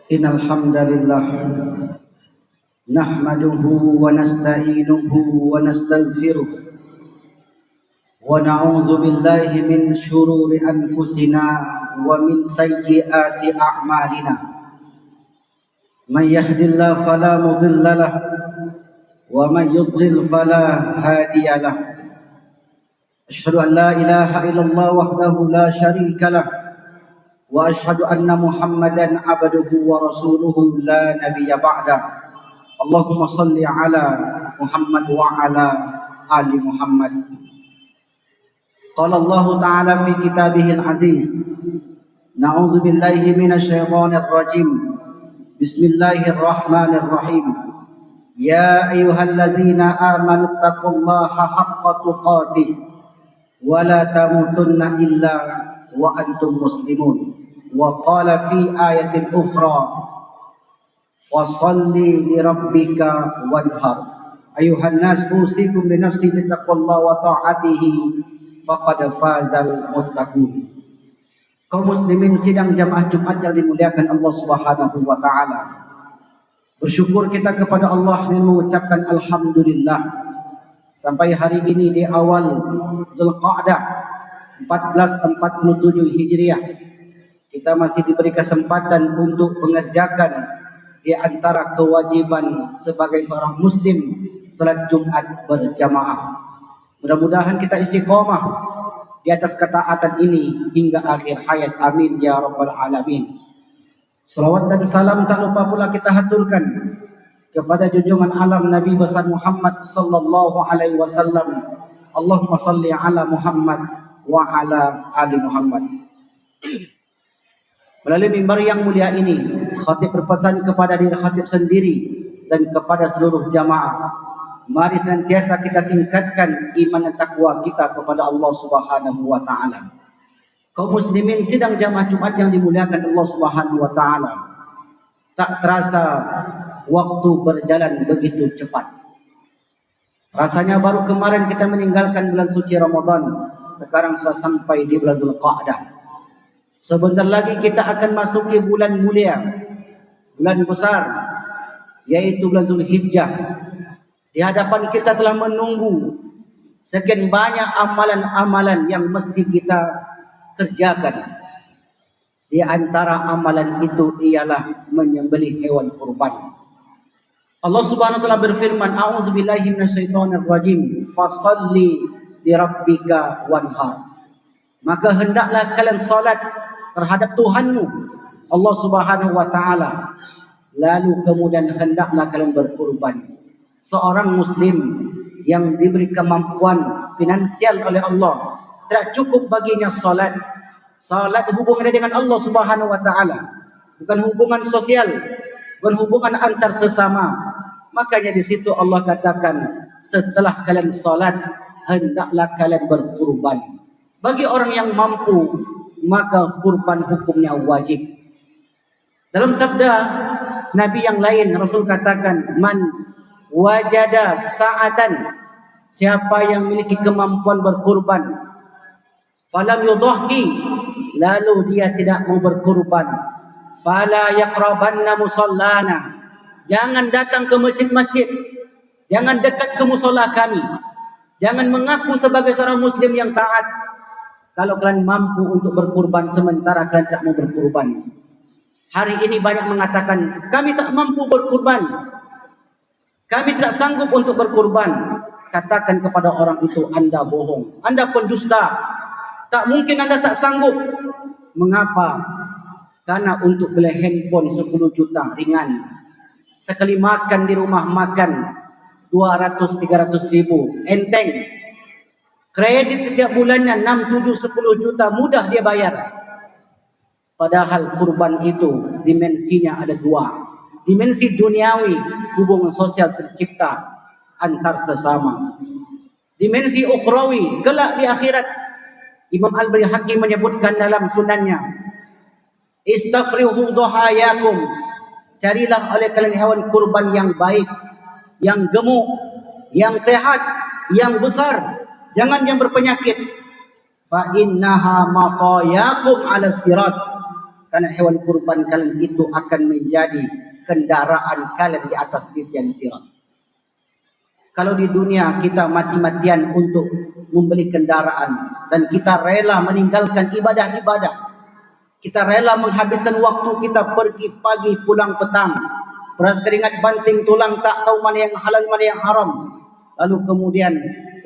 Innal hamdalillah nahmaduhu wa nasta'inuhu wa nastaghfiruh wa na'udzu billahi min shururi anfusina wa min sayyiati a'malina. Man yahdihillahu fala mudilla lahu wa man yudlil fala hadiya lahu. Asyhadu an la ilaha illallah wahdahu la syarika lahu wa asyhadu anna Muhammadan abduhu wa rasuluhu la nabiyya ba'da. Allahumma salli ala Muhammad wa ala ali Muhammad. Qala Allah ta'ala fi kitabihil aziz. Na'udzu billahi minasy syaithanir rajim. Bismillahirrahmanirrahim. Ya ayyuhalladzina amanu taqullaha haqqa tuqatih wa la tamutunna illa wa antum muslimun. Wa qala fi ayatin ukhra wasalli li rabbika wanhar. Ayuhan nas usikum bi nafsi bi taqwallahi wa ta'atihi faqad fazal muttaqun. Kaum muslimin sidang jamaah Jumat yang dimuliakan Allah Subhanahu wa taala. Bersyukur kita kepada Allah dan mengucapkan alhamdulillah sampai hari ini di awal Zulqa'dah 1447 Hijriah kita masih diberi kesempatan untuk mengerjakan di antara kewajiban sebagai seorang muslim salat Jumat berjamaah. Mudah-mudahan kita istiqomah di atas ketaatan ini hingga akhir hayat. Amin ya rabbal alamin. Salawat dan salam tak lupa pula kita haturkan kepada junjungan alam Nabi besar Muhammad sallallahu alaihi wasallam. Allahumma salli ala Muhammad wa ala ali Muhammad. Melalui mimbar yang mulia ini, khatib berpesan kepada diri khatib sendiri dan kepada seluruh jamaah. Mari senantiasa kita tingkatkan iman dan takwa kita kepada Allah Subhanahu wa taala. Kaum muslimin sidang jamaah Jumat yang dimuliakan Allah Subhanahu wa taala. Tak terasa waktu berjalan begitu cepat. Rasanya baru kemarin kita meninggalkan bulan suci Ramadan, sekarang sudah sampai di bulan Zulqa'dah. Sebentar lagi kita akan masuki bulan mulia, bulan besar, yaitu bulan Zulhijjah. Di hadapan kita telah menunggu sekian banyak amalan-amalan yang mesti kita kerjakan. Di antara amalan itu ialah menyembelih hewan kurban. Allah Subhanahu wa taala berfirman, a'udzubillahi minasyaitonir rajim, fasholli li rabbika wanhar. Maka hendaklah kalian salat terhadap Tuhanmu Allah Subhanahu wa taala, lalu kemudian hendaklah kalian berkurban. Seorang muslim yang diberi kemampuan finansial oleh Allah, tidak cukup baginya salat. Salat hubungannya dengan Allah Subhanahu wa taala, bukan hubungan sosial, bukan hubungan antar sesama. Makanya di situ Allah katakan, setelah kalian salat hendaklah kalian berkurban. Bagi orang yang mampu, maka kurban hukumnya wajib. Dalam sabda Nabi yang lain, Rasul katakan, man wajada sa'atan, siapa yang memiliki kemampuan berkurban, falam yudhhi, lalu dia tidak mau berkurban, fala yaqrabanna musallana, jangan datang ke masjid-masjid, jangan dekat ke musalla kami, jangan mengaku sebagai seorang muslim yang taat kalau kalian mampu untuk berkurban sementara kalian tidak mau berkurban. Hari ini banyak mengatakan, kami tak mampu berkurban, kami tidak sanggup untuk berkurban. Katakan kepada orang itu, Anda bohong, Anda pendusta. Tak mungkin Anda tak sanggup. Mengapa? Karena untuk beli handphone 10 juta ringan. Sekali makan di rumah makan 200-300 ribu enteng. Kredit setiap bulannya 6, 7, 10 juta mudah dia bayar. Padahal kurban itu dimensinya ada dua. Dimensi duniawi, hubungan sosial tercipta antar sesama. Dimensi ukhrawi, kelak di akhirat. Imam Al-Baihaqi menyebutkan dalam sunannya, istaghfiruhu dhahayakum, carilah oleh kalian hewan kurban yang baik, yang gemuk, yang sehat, yang besar, jangan yang berpenyakit. Fa innaha matayakum ala sirat, Karena hewan kurban kalian itu akan menjadi kendaraan kalian di atas titian sirat. Kalau di dunia kita mati-matian untuk membeli kendaraan dan kita rela meninggalkan ibadah-ibadah, kita rela menghabiskan waktu kita pergi pagi pulang petang, beras keringat banting tulang, tak tahu mana yang halal mana yang haram, lalu kemudian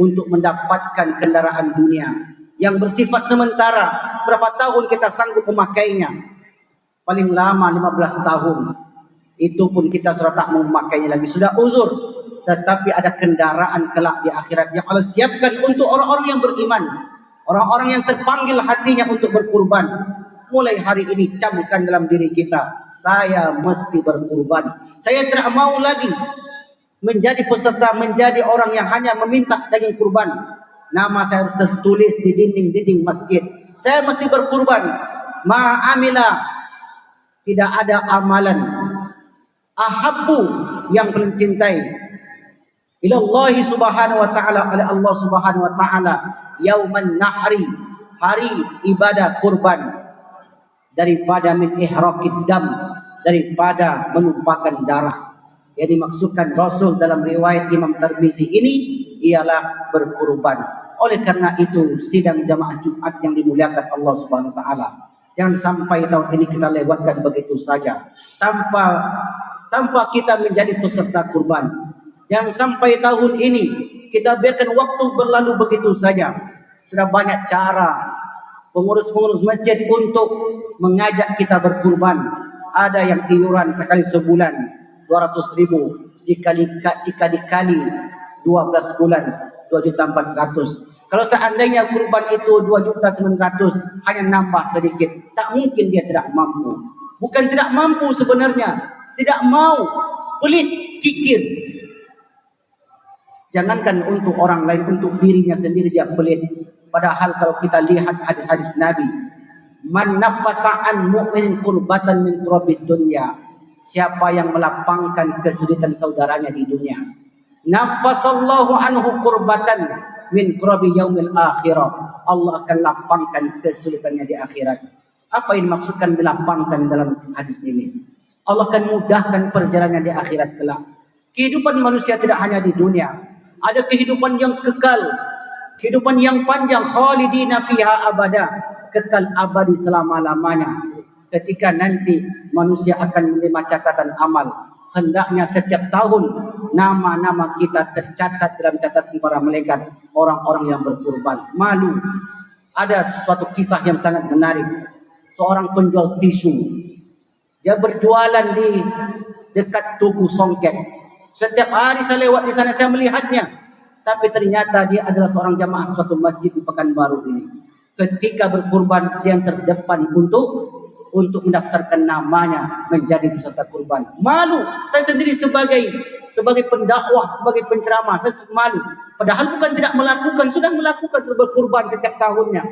untuk mendapatkan kendaraan dunia yang bersifat sementara, berapa tahun kita sanggup memakainya? Paling lama 15 tahun. Itu pun kita sudah tak memakainya lagi, sudah uzur. Tetapi ada kendaraan kelak di akhirat yang Allah siapkan untuk orang-orang yang beriman, orang-orang yang terpanggil hatinya untuk berkurban. Mulai hari ini camkan dalam diri kita, saya mesti berkurban. Saya tidak mau lagi menjadi peserta, menjadi orang yang hanya meminta daging kurban. Nama saya harus tertulis di dinding-dinding masjid. Saya mesti berkurban. Ma'amila, tidak ada amalan ahabbu yang paling cintai ilallahi subhanahu wa ta'ala, oleh Allah subhanahu wa ta'ala, yauman nahri, hari ibadah kurban, daripada min ihraqid dam, daripada menumpahkan darah. Yang dimaksudkan Rasul dalam riwayat Imam Tirmizi ini ialah berkurban. Oleh karena itu sidang jamaah Jumat yang dimuliakan Allah subhanahu wa ta'ala, jangan sampai tahun ini kita lewatkan begitu saja tanpa kita menjadi peserta kurban. Jangan sampai tahun ini kita biarkan waktu berlalu begitu saja. Sudah banyak cara pengurus-pengurus masjid untuk mengajak kita berkurban. Ada yang iuran sekali sebulan 200.000, jika dikali 12 bulan 2.400.000. Kalau seandainya kurban itu 2.900.000, hanya nambah sedikit, tak mungkin dia tidak mampu. Bukan tidak mampu sebenarnya, tidak mau, pelit, kikir. Jangankan untuk orang lain, untuk dirinya sendiri dia pelit. Padahal kalau kita lihat hadis-hadis Nabi, man nafasa an mu'minin kurbatan min kurabid dunya, siapa yang melapangkan kesulitan saudaranya di dunia, nafasallahu anhu kurbatan min kurabi yaumil akhirah, Allah akan lapangkan kesulitannya di akhirat. Apa yang dimaksudkan dilapangkan dalam hadis ini? Allah akan mudahkan perjalanan di akhirat kelak. Kehidupan manusia tidak hanya di dunia, ada kehidupan yang kekal, kehidupan yang panjang, khalidina fiha abada, kekal abadi selama-lamanya. Ketika nanti manusia akan menerima catatan amal, hendaknya setiap tahun nama-nama kita tercatat dalam catatan para malaikat, orang-orang yang berkurban. Malu. Ada suatu kisah yang sangat menarik. Seorang penjual tisu, dia berjualan di dekat Tugu Songket. Setiap hari saya lewat di sana, saya melihatnya. Tapi ternyata dia adalah seorang jamaah suatu masjid di Pekanbaru ini. Ketika berkurban, dia yang terdepan untuk mendaftarkan namanya menjadi peserta kurban. Malu. Saya sendiri sebagai pendakwah, sebagai penceramah, saya malu. Padahal bukan tidak melakukan, sudah melakukan, sudah berkurban setiap tahunnya.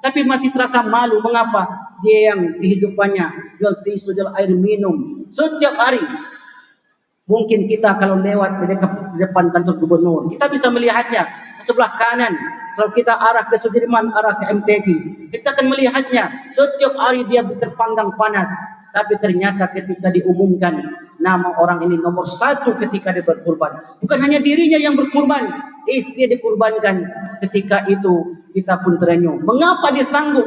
Tapi masih terasa malu. Mengapa? Dia yang kehidupannya jual tisu, jual air minum setiap hari. Mungkin kita kalau lewat di depan kantor gubernur, kita bisa melihatnya sebelah kanan. Kalau kita arah ke Sudirman, arah ke MTQ, kita akan melihatnya. Setiap hari dia terpanggang panas. Tapi ternyata ketika diumumkan nama orang ini nomor 1 ketika dia berkurban, bukan hanya dirinya yang berkurban, istri dikurbankan. Ketika itu kita pun terenyuh. Mengapa dia sanggup?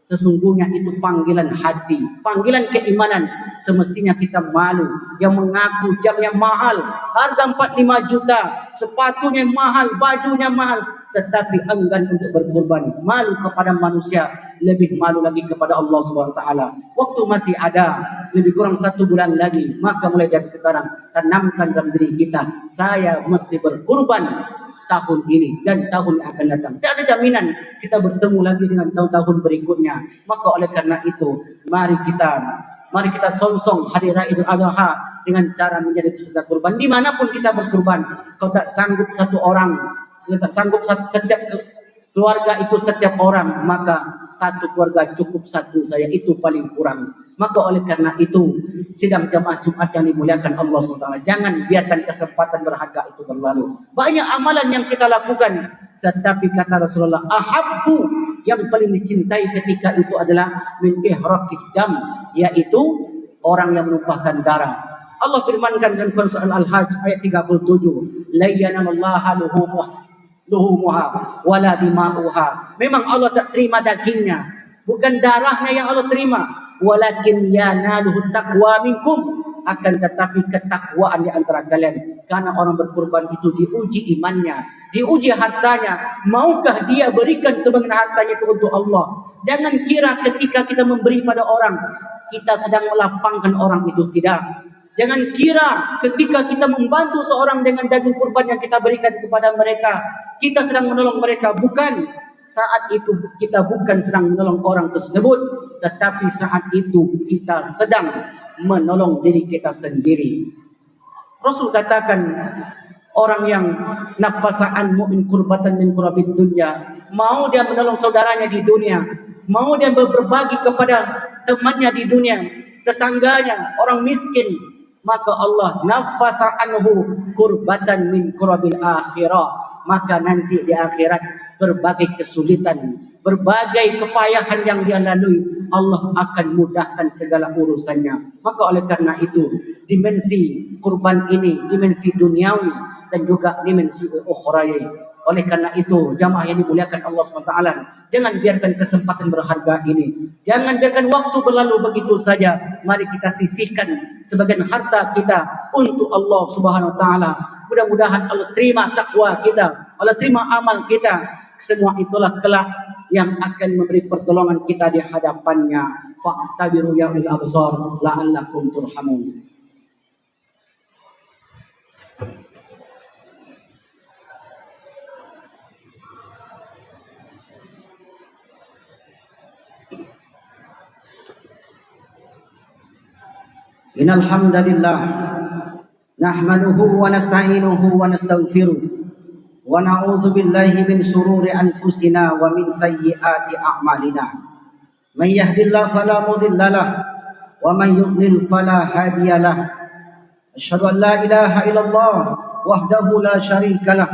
Sesungguhnya itu panggilan hati, panggilan keimanan. Semestinya kita malu yang mengaku jamnya mahal, harga 45 juta, sepatunya mahal, bajunya mahal, tetapi enggan untuk berkorban. Malu kepada manusia, lebih malu lagi kepada Allah Subhanahu wa taala. Waktu masih ada, lebih kurang 1 bulan lagi, maka mulai dari sekarang tanamkan dalam diri kita, saya mesti berkorban tahun ini dan tahun yang akan datang. Tidak ada jaminan kita bertemu lagi dengan tahun-tahun berikutnya. Maka oleh karena itu, mari kita songsong hari raya Idul Adha dengan cara menjadi peserta kurban. Dimanapun kita berkurban, kalau tak sanggup satu orang, tak sanggup setiap keluarga itu setiap orang, maka satu keluarga cukup satu saya, itu paling kurang. Maka oleh karena itu, sidang jamaah Jumat yang dimuliakan Allah SWT, jangan biarkan kesempatan berharga itu berlalu. Banyak amalan yang kita lakukan, tetapi kata Rasulullah, ahabbu yang paling dicintai ketika itu adalah min ihraqid dam, yaitu orang yang menumpahkan darah. Allah firmankan dalam Quran surah Al-Hajj ayat 37, la yanalallaha luhumuha wala dima'uha. Memang Allah tak terima dagingnya, bukan darahnya yang Allah terima, walakin yanaluhu taqwa minkum, akan tetapi ketakwaan di antara kalian. Karena orang berkorban itu diuji imannya, diuji hartanya. Maukah dia berikan sebagian hartanya itu untuk Allah? Jangan kira ketika kita memberi pada orang, kita sedang melapangkan orang itu. Tidak. Jangan kira ketika kita membantu seorang dengan daging kurban yang kita berikan kepada mereka, kita sedang menolong mereka. Bukan. Saat itu kita bukan sedang menolong orang tersebut, tetapi saat itu kita sedang menolong diri kita sendiri. Rasul katakan, orang yang nafasa'an mu'min kurbatan min kurabid dunya, mau dia menolong saudaranya di dunia, mau dia berbagi kepada temannya di dunia, tetangganya, orang miskin, maka Allah nafasa'anhu kurbatan min kurabil akhirah. Maka nanti di akhirat berbagai kesulitan, berbagai kepayahan yang dia lalui, Allah akan mudahkan segala urusannya. Maka oleh karena itu, dimensi kurban ini, dimensi duniawi dan juga dimensi ukhrawi. Oleh karena itu, jamaah yang dimuliakan Allah SWT, jangan biarkan kesempatan berharga ini, jangan biarkan waktu berlalu begitu saja. Mari kita sisihkan sebagian harta kita untuk Allah SWT. Mudah-mudahan Allah terima takwa kita, Allah terima amal kita. Semua itulah kelak yang akan memberi pertolongan kita di hadapannya. Fa'tabiru ya ulil absar la'allakum turhamun. Innal hamdalillah nahmaduhu wa nasta'inuhu wa nastaghfiruh wa na'udzu billahi min shururi anfusina wa min sayyiati a'malina. Man yahdihillahu fala mudhillalah wa man yudlil fala hadiyalah. Asyhadu an la ilaha illallah wahdahu la syarikalah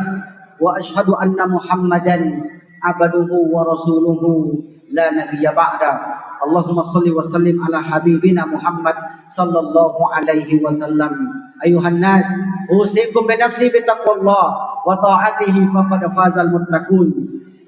wa asyhadu anna Muhammadan abduhu wa rasuluhu la nabiyya ba'da. Allahumma salli wa sallim ala habibina Muhammad sallallahu alaihi wasallam. Ayuhan nas, usikum bi nafsi bi taqwallah wa ta'atihi faqad fazal muttaqun.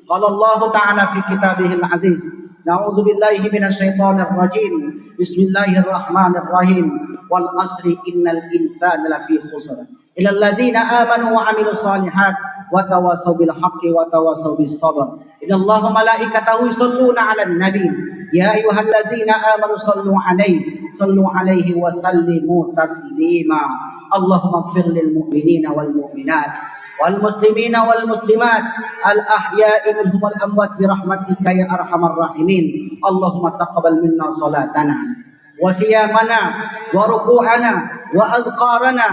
Qala Allah ta'ala fi kitabihil aziz, na'udzu billahi minasy syaithanir rajim. Bismillahirrahmanirrahim. Wal asri innal insana lafi khusr. Illal ladzina amanu wa 'amilus shalihat wa tawassaw bil haqqi wa tawassaw bis sabr. Innallaha malaikatahu yusholluna 'alan nabi. Ya ayyuhalladzina amanu sallu 'alaihi wa sallimu taslima. Allahumma ighfir lil mu'minina wal mu'minat wal muslimina wal muslimat al ahya'i minhum wal amwat bi rahmatika ya arhamar rahimin. Allahumma taqabbal minna salatana wa siyamana wa ruku'ana wa adhkarana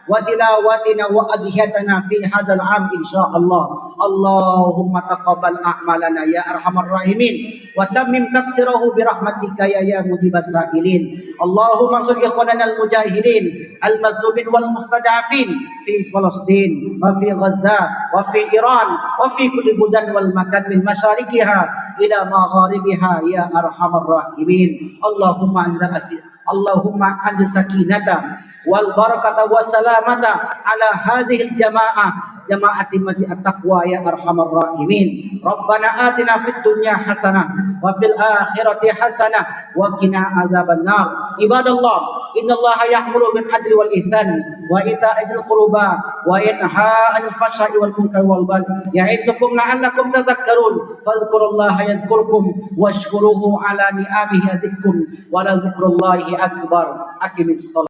wa tilawatina wa adhiyatana fi hadzal 'am insyaallah. Allahumma taqabbal a'malana ya arhamar rahimin wa tammim taqsirahu bi rahmatika ya mujibas sa'ilin. Allahumma ansur ikhwanana al mujahidin al mazlumin wal mustada'afin fi Palestin wa fi Gaza wa fi Iran wa fi kulli budan wal makan min masyariqiha ila magharibiha ya arhamar rahimin. Allahumma anzil sakinata wal barakata wassalamata ala hadhil jama'ati masjid at-taqwa ya arhamar rahimin. Rabbana atina fid dunya hasanah wa fil akhirati hasanah wa qina adzabannar. Ibadallah, innallaha ya'muru bil adli wal ihsan wa ita'il qurba wa yanha 'anil fahsya'i wal munkari wal baghi ya'izukum la'allakum tadhakkarun. Fadhkurullaha yadhkurkum washkuruhu ala ni'amihi yazidkum wa la dzikrullahi akbar. Aqimis shalah.